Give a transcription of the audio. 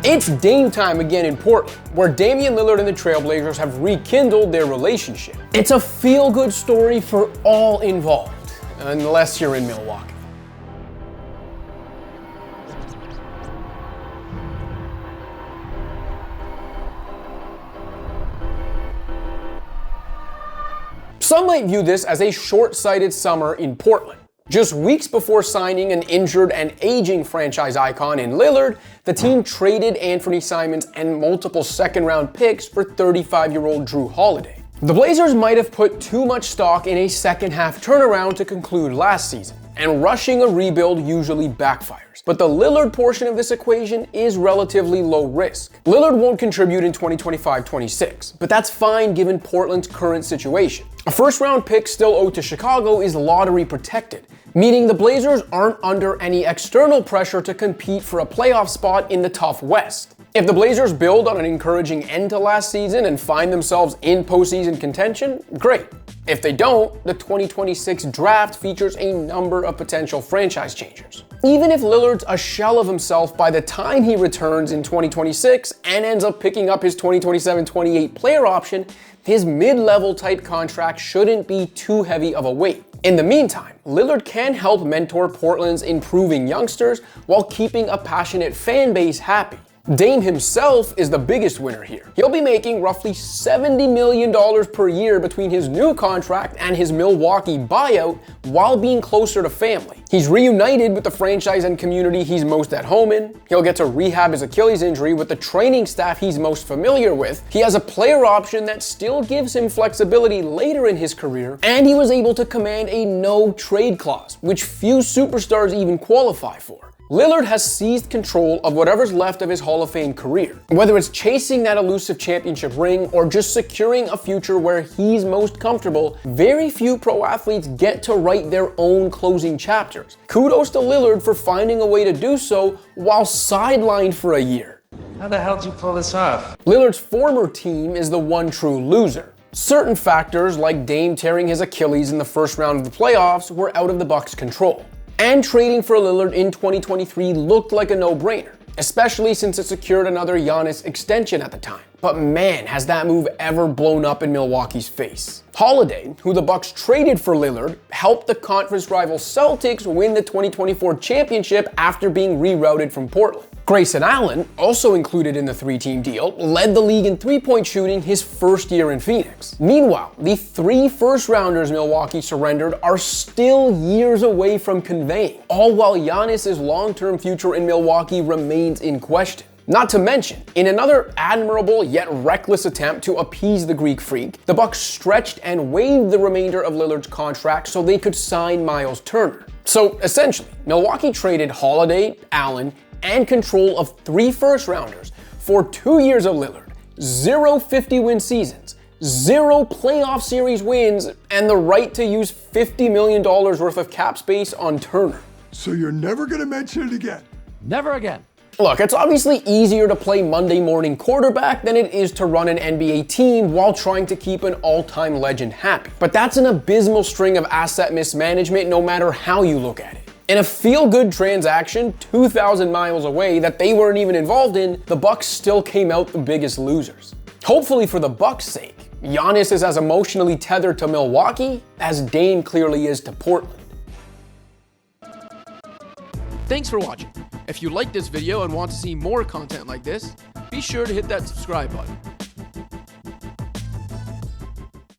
It's Dame time again in Portland, where Damian Lillard and the Trailblazers have rekindled their relationship. It's a feel-good story for all involved, unless you're in Milwaukee. Some might view this as a short-sighted summer in Portland. Just weeks before signing an injured and aging franchise icon in Lillard, the team traded Anthony Simons and multiple second-round picks for 35-year-old Jrue Holiday. The Blazers might have put too much stock in a second-half turnaround to conclude last season, and rushing a rebuild usually backfires. But the Lillard portion of this equation is relatively low risk. Lillard won't contribute in 2025-26, but that's fine given Portland's current situation. A first-round pick still owed to Chicago is lottery protected, meaning the Blazers aren't under any external pressure to compete for a playoff spot in the tough West. If the Blazers build on an encouraging end to last season and find themselves in postseason contention, great. If they don't, the 2026 draft features a number of potential franchise changers. Even if Lillard's a shell of himself by the time he returns in 2026 and ends up picking up his 2027-28 player option, his mid-level type contract shouldn't be too heavy of a weight. In the meantime, Lillard can help mentor Portland's improving youngsters while keeping a passionate fan base happy. Dame himself is the biggest winner here. He'll be making roughly $70 million per year between his new contract and his Milwaukee buyout while being closer to family. He's reunited with the franchise and community he's most at home in. He'll get to rehab his Achilles injury with the training staff he's most familiar with. He has a player option that still gives him flexibility later in his career, and he was able to command a no-trade clause, which few superstars even qualify for. Lillard has seized control of whatever's left of his Hall of Fame career. Whether it's chasing that elusive championship ring or just securing a future where he's most comfortable, very few pro athletes get to write their own closing chapters. Kudos to Lillard for finding a way to do so while sidelined for a year. How the hell did you pull this off? Lillard's former team is the one true loser. Certain factors, like Dame tearing his Achilles in the first round of the playoffs, were out of the Bucks' control. And trading for Lillard in 2023 looked like a no-brainer, especially since it secured another Giannis extension at the time. But man, has that move ever blown up in Milwaukee's face. Holiday, who the Bucks traded for Lillard, helped the conference rival Celtics win the 2024 championship after being rerouted from Portland. Grayson Allen, also included in the three-team deal, led the league in three-point shooting his first year in Phoenix. Meanwhile, the 3 first-rounders Milwaukee surrendered are still years away from conveying, all while Giannis' long-term future in Milwaukee remains in question. Not to mention, in another admirable yet reckless attempt to appease the Greek freak, the Bucks stretched and waived the remainder of Lillard's contract so they could sign Miles Turner. So essentially, Milwaukee traded Holiday, Allen, and control of 3 first-rounders for 2 years of Lillard, 0 50-win seasons, 0 playoff series wins, and the right to use $50 million worth of cap space on Turner. So you're never gonna mention it again? Never again. Look, it's obviously easier to play Monday morning quarterback than it is to run an NBA team while trying to keep an all-time legend happy. But that's an abysmal string of asset mismanagement no matter how you look at it. In a feel-good transaction 2,000 miles away that they weren't even involved in, the Bucks still came out the biggest losers. Hopefully for the Bucks' sake, Giannis is as emotionally tethered to Milwaukee as Dame clearly is to Portland. Thanks for watching. If you liked this video and want to see more content like this, be sure to hit that subscribe button.